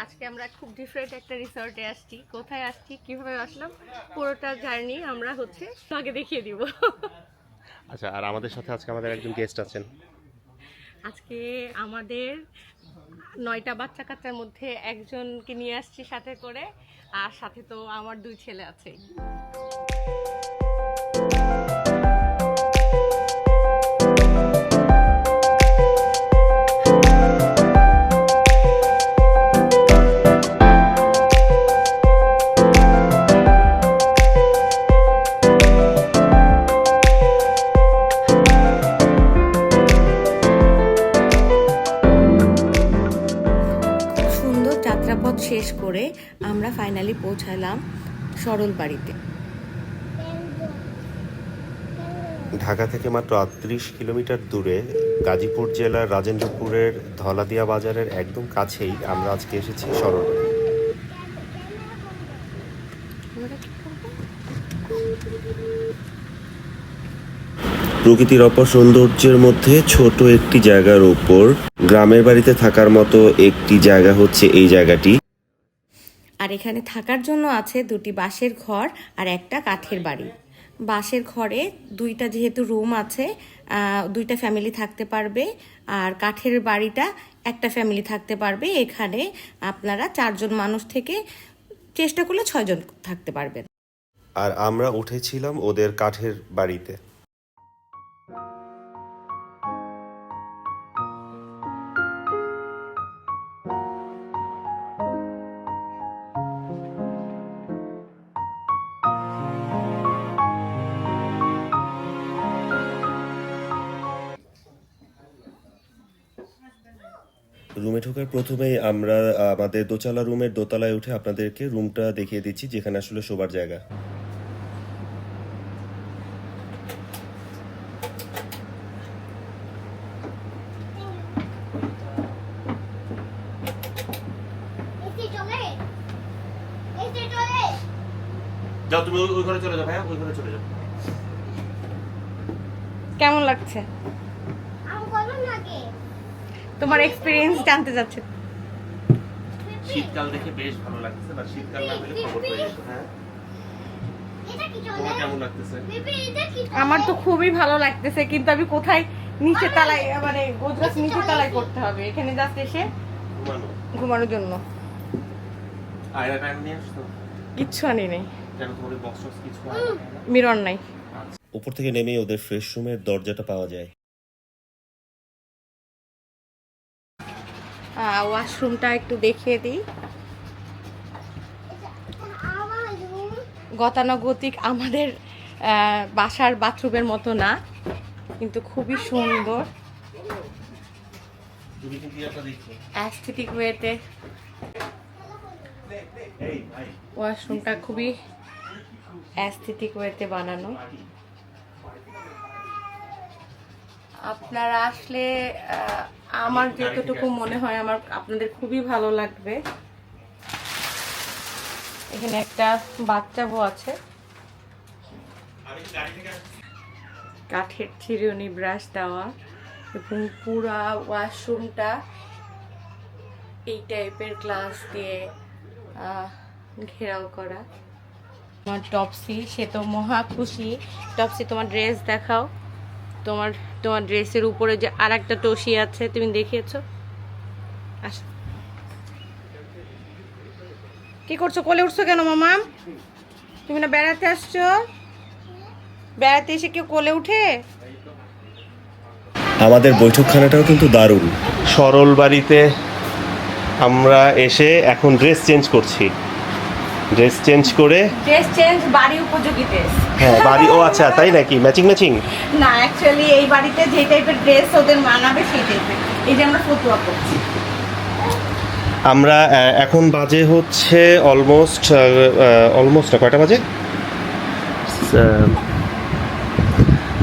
আজকে আমরা খুব ডিফারেন্ট একটা রিসর্টে আসছি। কোথায় আসছি, কিভাবে আসলাম, পুরোটা জার্নি আমরা আগে দেখিয়ে দিব। আচ্ছা, আর আমাদের সাথে আজকে আমাদের একজন গেস্ট আছেন। আজকে আমাদের 9টা বাচ্চা কাচ্চার মধ্যে একজনকে নিয়ে আসছি সাথে করে, আর সাথে তো আমার 2 ছেলে আছে। যাত্রাপথ শেষ করে আমরা ফাইনালি পৌঁছালাম সরল বাড়িতে। ঢাকা থেকে মাত্র 38 কিলোমিটার দূরে গাজীপুর জেলার রাজেন্দ্রপুরের ধলাদিয়া বাজারের একদম কাছেই আমরা আজকে এসেছি সরলবাড়ি। প্রকৃতির অপর সৌন্দর্যের মধ্যে ছোট একটি জায়গার উপর গ্রামের বাড়িতে থাকার মতো একটি জায়গা হচ্ছে এই জায়গাটি। আর এখানে থাকার জন্য আছে 2টি বাঁশের ঘর আর একটা কাঠের বাড়ি। বাঁশের ঘরে 2টা যেহেতু রুম আছে, 2টা ফ্যামিলি থাকতে পারবে, আর কাঠের বাড়িটা একটা ফ্যামিলি থাকতে পারবে। এখানে আপনারা 4 জন মানুষ থেকে চেষ্টা করলে 6 জন থাকতে পারবেন। আর আমরা উঠেছিলাম ওদের কাঠের বাড়িতে। রুমে ঢোকার প্রথমেই আমরা আমাদের দোতলা রুমের দোতলায় উঠে আপনাদেরকে রুমটা দেখিয়ে দিচ্ছি, যেখানে আসলে শোবার জায়গা। যাও, তুমি ওই ঘরে চলে যাও ভাইয়া, ওই ঘরে চলে যাও। কেমন লাগছে? তোমার এক্সপেরিয়েন্স জানতে চাচ্ছি। শীতকাল দেখে বেশ ভালো লাগতেছে, বা শীতকাল না হলে খবর পেয়ে যেত। হ্যাঁ, তোমার কেমন লাগতেছে? আমার তো খুবই ভালো লাগতেছে, কিন্তু আমি কোথায় নিচে তলায়, মানে গোজগাছ নিচে তলায় করতে হবে। এখানে জাস্ট এসে ঘুমানোর জন্য। আয়না টাইম নিয়ে আসতো? কিচ্ছু আনি নেই, কেন তোমাদের বক্স কিছু মিরর নাই। উপর থেকে নেমেই ওদের ফ্রেশ রুমের দরজাটা পাওয়া যায়। ওয়াশরুমটা একটু দেখিয়ে দিই। গতানুগতিক আমাদের বাসার বাথরুমের মতো না, কিন্তু খুবই সুন্দর অ্যাস্থেটিক ওয়েতে। ওয়াশরুমটা খুবই অ্যাস্থেটিক ওয়েতে বানানো। আপনারা আসলে আমার যতটুকু মনে হয় আমার আপনাদের খুবই ভালো লাগবে। এখানে একটা বাচ্চা বউ আছে, কাঠের চিরুনি ব্রাশ দেওয়া, এবং পুরা ওয়াশরুমটা এই টাইপের গ্লাস দিয়ে ঘেরাও করা। তোমার টপসি, সে তো মহা খুশি। টপসি, তোমার ড্রেস দেখাও। তোমার ড্রেসের উপরে যে আর একটা টসি আছে, তুমি দেখিয়েছো। আসো, কি করছো? কোলে উঠছো কেন মামা? তুমি না বেড়াতে আসছো? বেড়াতে এসে কেউ কোলে উঠে? আমাদের বৈঠকখানাটাও কিন্তু দারুণ। সরল বাড়িতে আমরা এসে এখন ড্রেস চেঞ্জ করছি। ড্রেস চেঞ্জ করে বাড়ি উপযোগী ড্রেস। হ্যাঁ, বাড়ি। ও আচ্ছা, তাই নাকি? ম্যাচিং না, অ্যাকচুয়ালি এই বাড়িতে যে টাইপের ড্রেস ওদের মানাবে সেই টাইপের। এই যে আমরা ফতুয়া করছি। আমরা এখন বাজে হচ্ছে অলমোস্ট কয়টা বাজে?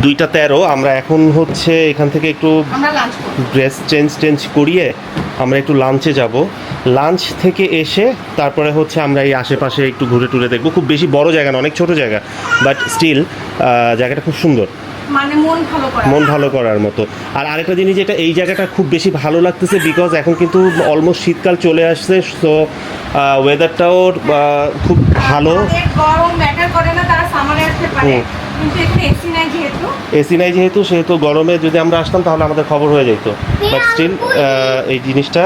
2:13। আমরা এখন হচ্ছে এখান থেকে একটু ড্রেস চেঞ্জ করিয়ে আমরা একটু লাঞ্চে যাব। লাঞ্চ থেকে এসে তারপরে হচ্ছে আমরা এই আশেপাশে একটু ঘুরে টুরে দেখবো। খুব বেশি বড় জায়গা না, অনেক ছোট জায়গা, বাট স্টিল জায়গাটা খুব সুন্দর, মানে মন ভালো করার মতো। আর আরেকটা জিনিস, যেটা এই জায়গাটা খুব বেশি ভালো লাগতেছে, বিকজ এখন কিন্তু অলমোস্ট শীতকাল চলে আসছে, তো ওয়েদারটাও খুব ভালো। গরম ম্যাটার করে না, তারা সামারে আসতে পারে, কিন্তু এখানে এসি নাই যেহেতু সেহেতু গরমে যদি আমরা আসতাম তাহলে আমাদের খবর হয়ে যেত। বাট স্টিল এই জিনিসটা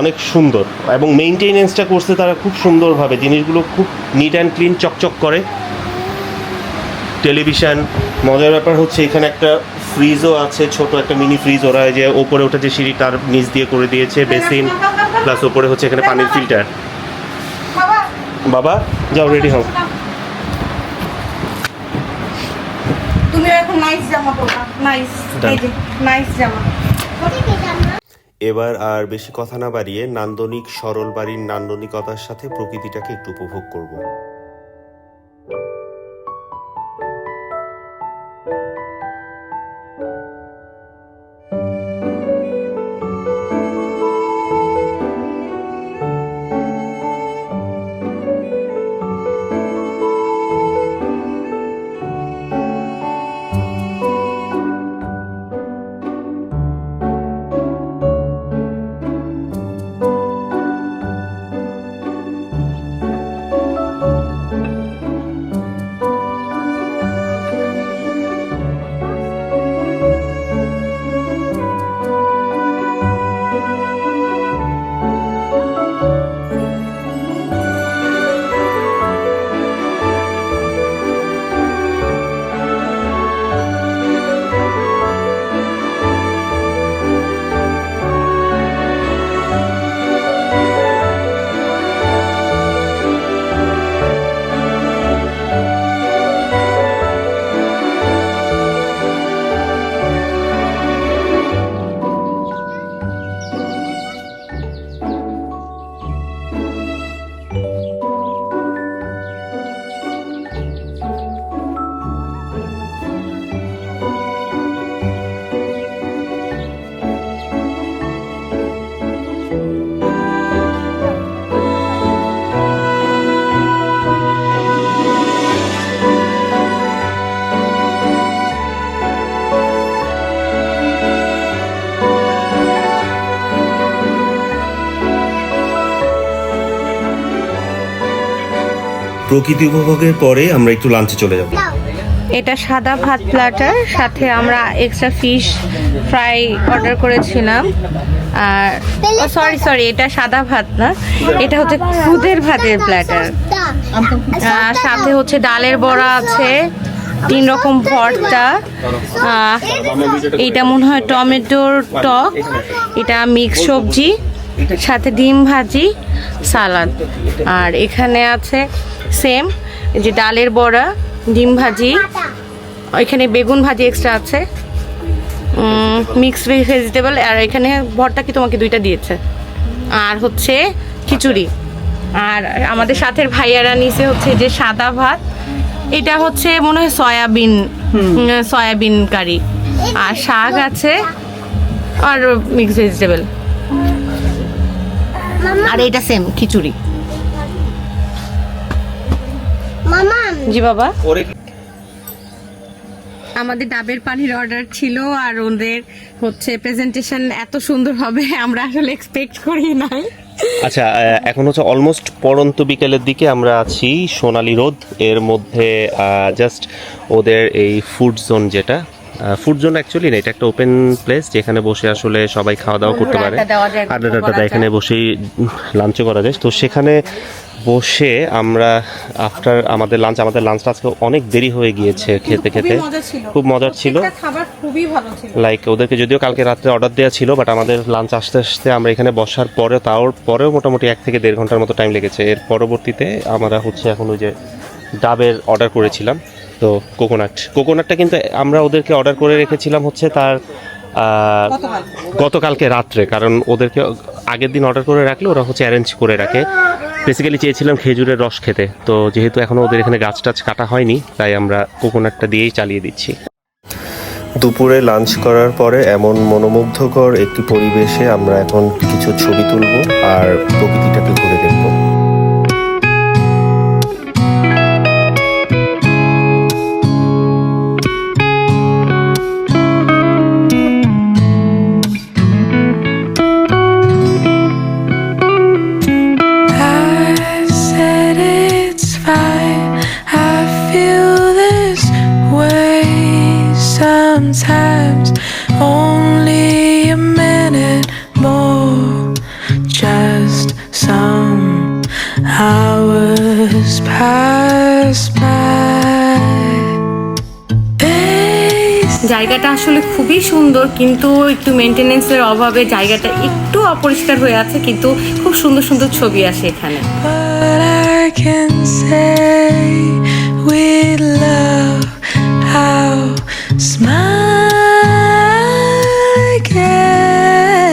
অনেক সুন্দর, এবং মেইনটেনেন্সটা করছে তারা খুব সুন্দরভাবে, জিনিসগুলো খুব নিট অ্যান্ড ক্লিন, চকচক করে। টেলিভিশন, মজার ব্যাপার হচ্ছে এখানে একটা ফ্রিজও আছে, ছোট একটা মিনি ফ্রিজ। ওরা যে ওপরে ওঠা যে সিঁড়ি তার নিচ দিয়ে করে দিয়েছে, বেসিন, প্লাস ওপরে হচ্ছে এখানে পানির ফিল্টার। বাবা যাও, রেডি হও। তুমি এখন নাইস জামা পরবা, নাইস, এই যে নাইস জামা। এবার আর বেশি কথা না বাড়িয়ে নান্দনিক সরল বাড়ির নান্দনিকতার সাথে প্রকৃতিটাকে একটু উপভোগ করব। প্রকৃতি উপভোগের পরে আমরা একটু লাঞ্চে চলে যাব। এটা সাদা ভাত প্ল্যাটার, সাথে আমরা এক্সট্রা ফিশ ফ্রাই অর্ডার করেছিলাম। আর সরি, এটা সাদা ভাত না, এটা হচ্ছে খুদের ভাতের প্ল্যাটার। সাথে হচ্ছে ডালের বড়া আছে, 3 রকম ভর্তা, এটা মনে হয় টমেটোর টক, এটা মিক্স সবজি, সাথে ডিম ভাজি, সালাদ। আর এখানে আছে সেম যে ডালের বড়া, ডিম ভাজি, এখানে বেগুন ভাজি এক্সট্রা আছে, মিক্সড ভেজিটেবল, আর এখানে ভর্তা কি তোমাকে 2টা দিয়েছে, আর হচ্ছে খিচুড়ি। আর আমাদের সাথের ভাইয়ারা নিচে হচ্ছে যে সাদা ভাত, এটা হচ্ছে মনে হয় সয়াবিন কারি, আর শাক আছে, আর মিক্সড ভেজিটেবল, আর এটা সেম খিচুড়ি। জি বাবা, আমাদের ডাবের পানির অর্ডার ছিল, আর ওদের হচ্ছে প্রেজেন্টেশন এত সুন্দর হবে আমরা আসলে এক্সপেক্ট করি নাই। আচ্ছা, এখন হচ্ছে অলমোস্ট পড়ন্ত বিকেলের দিকে আমরা আছি সোনালী রোদ এর মধ্যে। জাস্ট ওদের এই ফুড জোন, যেটা ফুড জোন অ্যাকচুয়ালি না, এটা একটা ওপেন প্লেস যেখানে বসে আসলে সবাই খাওয়া দাওয়া করতে পারে, আড্ডা এখানে বসেই লাঞ্চও করা যায়। তো সেখানে বসে আমরা আফটার আমাদের লাঞ্চটা আজকে অনেক দেরি হয়ে গিয়েছে খেতে, খুব মজার ছিল, খাবার খুবই ভালো ছিল। লাইক ওদেরকে যদিও কালকে রাত্রে অর্ডার দেওয়া ছিল, বাট আমাদের লাঞ্চ আসতে আসতে আমরা এখানে বসার পরে তারপরেও মোটামুটি 1 থেকে 1.5 ঘন্টার মতো টাইম লেগেছে। এর পরবর্তীতে আমরা হচ্ছে এখন ওই যে ডাবের অর্ডার করেছিলাম, তো কোকোনাটটা কিন্তু আমরা ওদেরকে অর্ডার করে রেখেছিলাম হচ্ছে তার গতকালকে রাত্রে, কারণ ওদেরকে আগের দিন অর্ডার করে রাখলে ওরা হচ্ছে অ্যারেঞ্জ করে রাখে। বেসিক্যালি চেয়েছিলাম খেজুরের রস খেতে, তো যেহেতু এখনও ওদের এখানে গাছ টাছ কাটা হয়নি, তাই আমরা কোকোনাটটা দিয়েই চালিয়ে দিচ্ছি। দুপুরে লাঞ্চ করার পরে এমন মনোমুগ্ধকর একটি পরিবেশে আমরা এখন কিছু ছবি তুলব আর প্রকৃতিটাকে ঘুরে দেখব। জায়গাটা আসলে খুবই সুন্দর, কিন্তু একটু মেনটেনেন্সের অভাবে জায়গাটা একটু অপরিষ্কার হয়ে আছে, কিন্তু খুব সুন্দর সুন্দর ছবি আসে এখানে। But I can say with love, I'll smile again.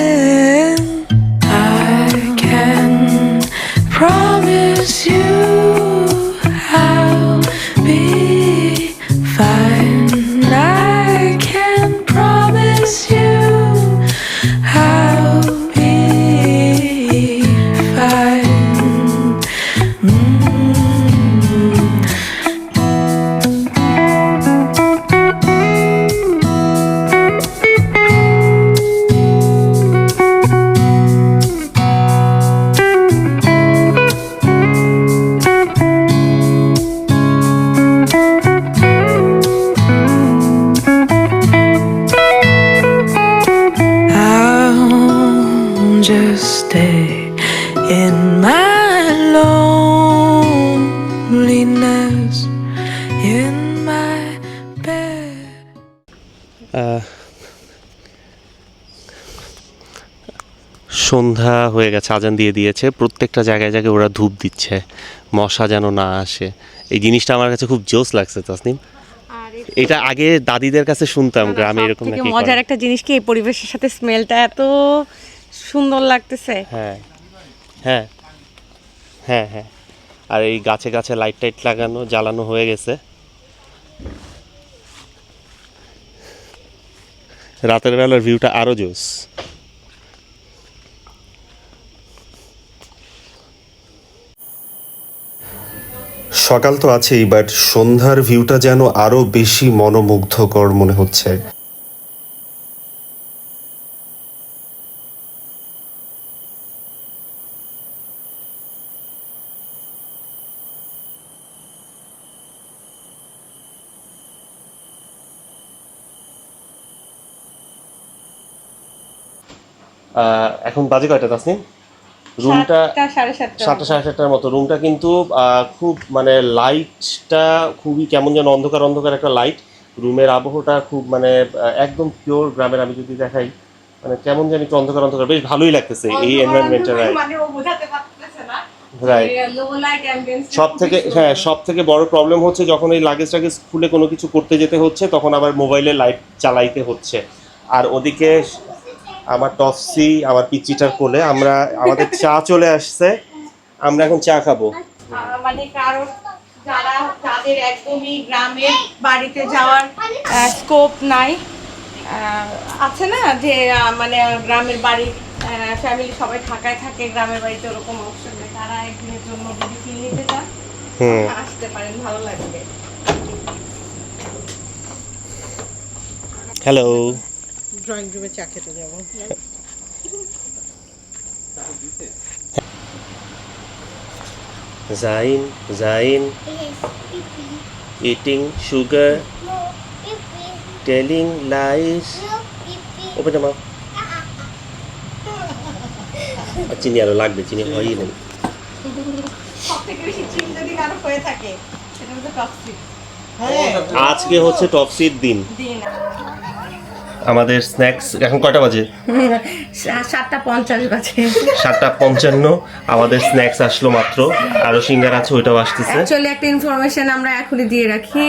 I can promise you I'll be fine. I can promise you I'll be fine. I'll just stay in my loneliness in my bed. সন্ধ্যা হয়ে গেছে, আজান দিয়ে দিয়েছে, প্রত্যেকটা জায়গায় জায়গায় ওরা ধূপ দিচ্ছে, মশা যেন না আসে। এই জিনিসটা আমার কাছে খুব জোস লাগছে তাসনিম। এটা আগে দাদিদের কাছে শুনতাম গ্রামে এরকম থেকে নাকি মজার করে। একটা জিনিস কি, এই পরিবেশের সাথে স্মেলটা এত সুন্দর লাগতেছে। হ্যাঁ হ্যাঁ হ্যাঁ হ্যাঁ, আর এই গাছে গাছে লাইট টাইট লাগানো জ্বালানো হয়ে গেছে। রাতের বেলার ভিউটা আরো জোস। সকাল তো আছেই, বাট সন্ধ্যার ভিউটা যেন আরো বেশি মনোমুগ্ধকর মনে হচ্ছে। এখন বাজে কয়টা তাসনিম? রুমটা 7:30 7:30 মতো। রুমটা কিন্তু খুব মানে লাইটটা খুবই কেমন যেন অন্ধকার অন্ধকার একটা লাইট। রুমের আবহাওয়াটা খুব মানে একদম পিওর গ্রামের। আমি যদি দেখাই মানে কেমন যেন একটু অন্ধকার অন্ধকার, বেশ ভালোই লাগতেছে এই এনভায়রনমেন্টটা। রাইট। সব থেকে বড় প্রবলেম হচ্ছে যখন এই লাগেজ টাগেজ খুলে কোনো কিছু করতে যেতে হচ্ছে, তখন আবার মোবাইলে লাইট চালাইতে হচ্ছে। আর ওদিকে আমার টপসি আমার পিচিটার কোলে, আমাদের চা চলে আসছে, আমরা এখন চা খাবো। মানে কারণ যাদের একদমই গ্রামের বাড়িতে যাওয়ার স্কোপ নাই, আছে না যে মানে গ্রামের বাড়ি ফ্যামিলি সবাই ঢাকায় থাকে, গ্রামের বাড়িতে ওরকম অপশন নেই, তারা একদিনের জন্য যদি ফিল নিতে চান আসতে পারেন, ভালো লাগবে। হ্যালো, ড্রয়িং রুমে চা খেতে যাবো। Johny Johny eating sugar telling lies. Open মা। চিনি আরো লাগবে, চিনি হয়ই নেই। সবথেকে বেশি চিনি যদি কারো হয়ে থাকে সেটা হচ্ছে টক্সিক। আজকে হচ্ছে টপসির দিন। আমাদের স্ন্যাক্স এখন কয়টা বাজে? 7:50 বাজে। 7:55 আমাদের স্ন্যাক্স আসলো মাত্র, আরো সিঙ্গার আছে, ওইটাও আসতেছে। অ্যাকচুয়ালি একটা ইনফরমেশন আমরা এখনই দিয়ে রাখি,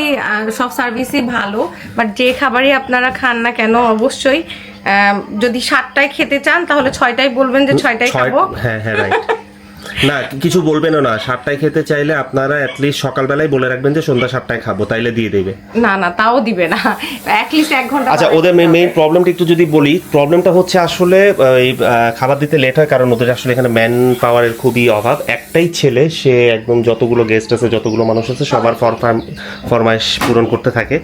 সব সার্ভিসই ভালো, বাট যে খাবারই আপনারা খান না কেন অবশ্যই যদি 7টায় খেতে চান তাহলে 6টায় বলবেন যে 6টায় খাবো। হ্যাঁ হ্যাঁ রাইট। না কিছু বলবেনও না, 7টায় খেতে চাইলে আপনারা অ্যাটলিস্ট সকালবেলায় বলে রাখবেন যে সন্ধ্যা 7টায় খাবো, তাইলে দিয়ে দেবে। না না তাও দিবে না, অ্যাটলিস্ট 1 ঘন্টা। আচ্ছা, ওদের মেইন প্রবলেমটা একটু যদি বলি, প্রবলেমটা হচ্ছে আসলে এই খাবার দিতে লেট হয় কারণ ওদের আসলে এখানে ম্যান পাওয়ারের খুবই অভাব। একটাই ছেলে, সে একদম যতগুলো গেস্ট আছে যতগুলো মানুষ আছে সবার ফরমাইশ পূরণ করতে থাকে,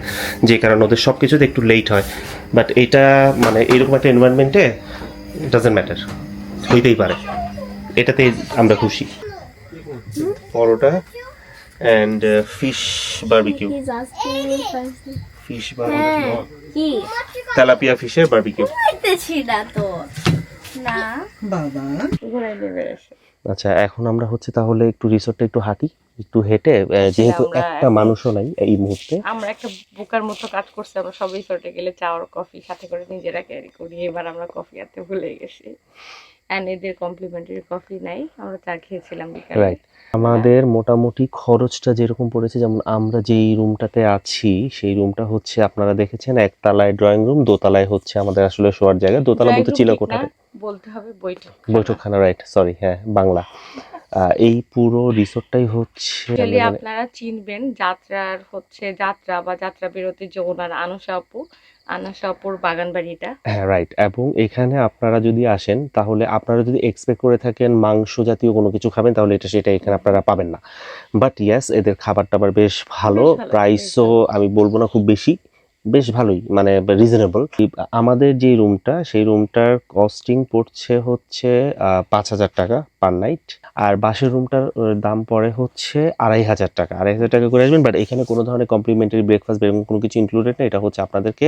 যে কারণে ওদের সব কিছুতে একটু লেট হয়। বাট এইটা মানে এইরকম একটা এনভায়রনমেন্টে ডাজন্ট ম্যাটার, হইতেই পারে, এটাতেই আমরা খুশি। Paratha and fish barbecue. He's asking me something. Fish barbecue, কি তেলাপিয়া ফিশের বারবিকিউ। খাইতেছি না তো না বাবা ঘুরাই দেবে এসে। আচ্ছা, এখন আমরা হচ্ছে তাহলে একটু রিসোর্টটা একটু হাঁটি। একটু হেঁটে যেহেতু আমরা একটা এখন- মানুষও নাই এই মুহূর্তে, আমরা একটা বোকার মতো কাজ করছি, আমরা সব রিসোর্টে গেলে চা আর কফি সাথে করে নিজেরা ক্যারি করি, এবার আমরা কফি আনতে ভুলে গেছি অ্যান্ড এদের কমপ্লিমেন্টারি কফি নাই, আমরা চা খেয়েছিলাম বিকালে। রাইট। আমাদের মোটামুটি খরচটা যেরকম পড়েছে, যেমন আমরা যেই রুমটাতে আছি সেই রুমটা হচ্ছে আপনারা দেখেছেন, একতলায় ড্রয়িং রুম, দোতলায় হচ্ছে আমাদের আসলে শোয়ার জায়গা, দোতলা Drawing বলতে room ছিল ঠিক না, কোঠাতে, বলতে হবে বৈঠক। বৈঠকখানা, রাইট, সরি, হ্যাঁ বাংলা। এই পুরো রিসোর্টটাই হচ্ছে অ্যাকচুয়ালি মানে আপনারা চিনবেন যাত্রার হচ্ছে যাত্রা বা যাত্রা বিরতির যে ওনার আনাসা আপুর বাগান বাড়িটা। হ্যাঁ রাইট। এবং এখানে আপনারা যদি আসেন তাহলে আপনারা যদি এক্সপেক্ট করে থাকেন মাংস জাতীয় কোনো কিছু খাবেন, তাহলে সেটা এখানে আপনারা পাবেন না। বাট ইয়াস, এদের খাবার টাবার বেশ ভালো, বেশ ভালো, প্রাইসও বেশ আমি বলবো না খুব বেশি, বেশ ভালোই, মানে রিজনেবল। আমাদের যে রুমটা, সেই রুমটার কস্টিং পড়ছে হচ্ছে 5,000 টাকা পার নাইট, আর বাসের রুমটার দাম পড়ে হচ্ছে 2,500 টাকা, 2,500 টাকা করে আসবেন। বাট এখানে কোনো ধরনের কমপ্লিমেন্টারি ব্রেকফাস্ট এরকম কোনো কিছু ইনক্লুডেড না, এটা হচ্ছে আপনাদেরকে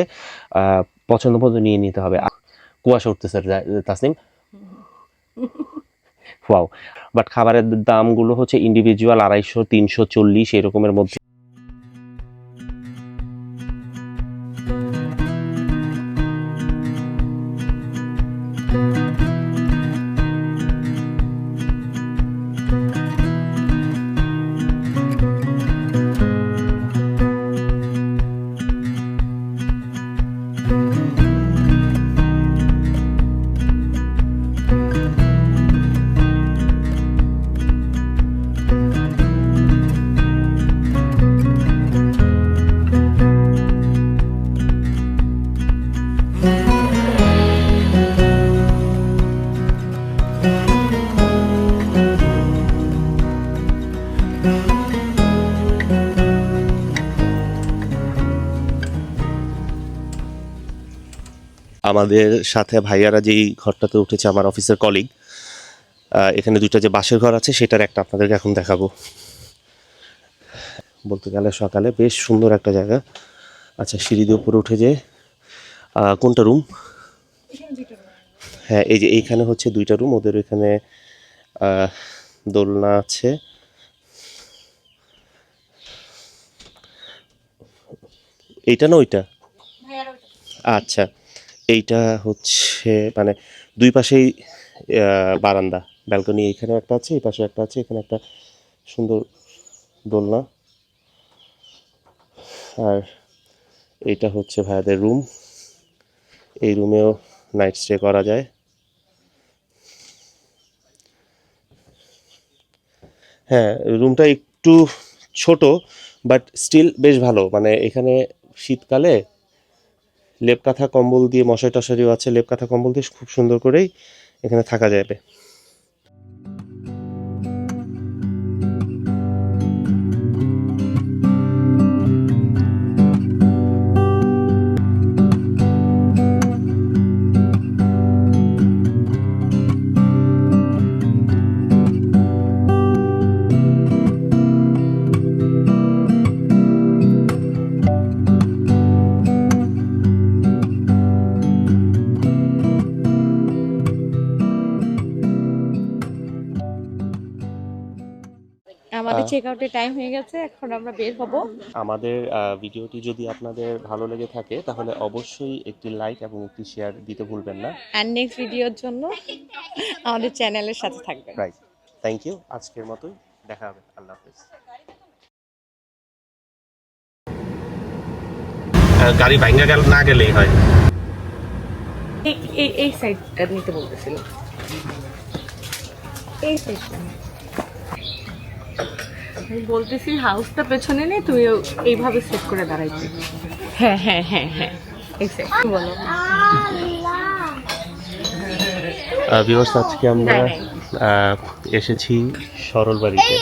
পছন্দ মতো নিয়ে নিতে হবে। কুয়াশা উঠতেছে তাসনিম, ওয়াও। বাট খাবারের দামগুলো হচ্ছে ইন্ডিভিজুয়াল 250, 340 এরকমের মধ্যে। আমাদের সাথে ভাইয়ারা যেই ঘরটাতে উঠেছে, আমার অফিসের কলিগ, এখানে দুইটা যে বাসের ঘর আছে সেটার একটা আপনাদেরকে এখন দেখাবো। বলতে গেলে সকালে বেশ সুন্দর একটা জায়গা। আচ্ছা, সিঁড়ি দিয়ে উপরে উঠে যে কোনটা রুম? হ্যাঁ, এই যে এইখানে হচ্ছে দুইটা রুম, ওদের এখানে দোলনা আছে। এইটা না ওইটা? আচ্ছা, এইটা হচ্ছে মানে দুই পাশেই বারান্দা, ব্যালকনি, এইখানে একটা আছে, এই পাশে একটা আছে, এখানে একটা সুন্দর দোলনা। আর এইটা হচ্ছে ভাইয়াদের রুম, এই রুমেও নাইট স্টে করা যায়। হ্যাঁ, রুমটা একটু ছোট বাট স্টিল বেশ ভালো, মানে এখানে শীতকালে লেপ কাঁথা কম্বল দিয়ে, মশারি টশারিও আছে, লেপ কাঁথা কম্বল দিয়ে খুব সুন্দর করেই এখানে থাকা যাবে। আমাদের চেক আউটের টাইম হয়ে গেছে, এখন আমরা বের হব। আমাদের ভিডিওটি যদি আপনাদের ভালো লেগে থাকে তাহলে অবশ্যই একটি লাইক এবং একটি শেয়ার দিতে ভুলবেন না। অ্যান্ড নেক্সট ভিডিওর জন্য আমাদের চ্যানেলের সাথে থাকবেন। Right, thank you. আজকের মতোই দেখা হবে, আল্লাহ হাফেজ। গাড়ি ভাঙ্গা গেল না গেলেই হয়। এই সাইডটা নিতে বলতেছিল, এই সাইডটা আমি বলতেছি হাউসটা পেছনে নেই, তুই এইভাবে সেট করে দাঁড়াইছি। হ্যাঁ হ্যাঁ হ্যাঁ হ্যাঁ, এক্স্যাক্টলি বলো। ভিউয়ার্স, আজকে আমরা নাই, নাই। এসেছি সরল বাড়িতে।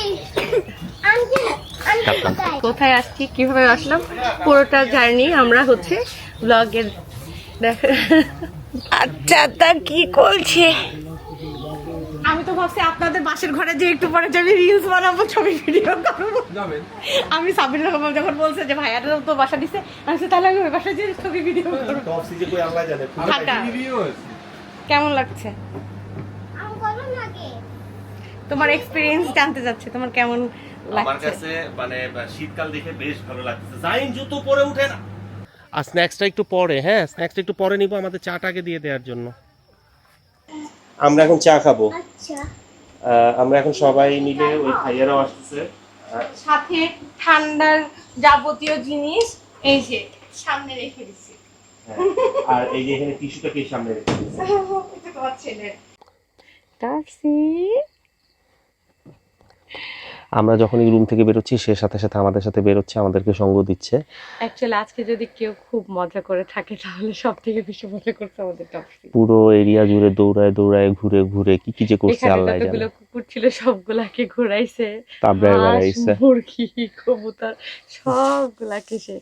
কোথায় আসছি, কিভাবে আসলাম, পুরোটা জার্নি আমরা হচ্ছে ব্লগের দেখা। আচ্ছা, তা কি করছে? আমি তো ভাবছি আপনাদের বাসের ঘরে যে একটু পরে যে আমি রিলস বানাবো, ছবি ভিডিও করবো। আমি সাবির রহমান যখন বলছে যে ভাইয়াটা তো বাসা দিছে, আমি তাহলে আমি ওই বাসায় যে ছবি ভিডিও করবো। ঠান্ডা কেমন লাগছে? তোমার এক্সপিরিয়েন্স জানতে চাচ্ছে, তোমার কেমন আমার কাছে মানে শীতকাল দেখে বেশ ভালো লাগতেছে। জাইন জুতো পরে উঠে না। আর স্ন্যাক্সটা একটু পরে, হ্যাঁ স্ন্যাক্সটা একটু পরে নিব, আমাদের চাটা আগে দিয়ে দেওয়ার জন্য। আমরা এখন চা খাবো। আচ্ছা আমরা এখন সবাই মিলে, ওই ভাইয়ারাও আসতেছে। সাথে ঠান্ডার যাবতীয় জিনিস এই যে সামনে রেখে দিচ্ছি। আর এই যে এখানে টিস্যুটাকে সামনে রেখে দিয়েছি। এটা তোমার ছেলের। টাক্সি। আমরা যখন এই রুম থেকে বেরোচ্ছি, সে সাথে সাথে আমাদের সাথে বেরোচ্ছে, আমাদেরকে সঙ্গ দিচ্ছে। অ্যাকচুয়ালি আজকে যদি কেউ খুব মজা করে থাকে তাহলে সব থেকে বেশি মজা করছে আমাদের টাক্সি। পুরো এরিয়া জুড়ে দৌড়ায় দৌড়ায় ঘুরে ঘুরে কি কি যে করছে এখানে আল্লাহ জানে। যতগুলো কুকুর ছিল সবগুলাকে ঘুরাইছে, তাবড়ায় হাঁস, বেড়াইছে। মুরগি, কবুতর সবগুলাকে সে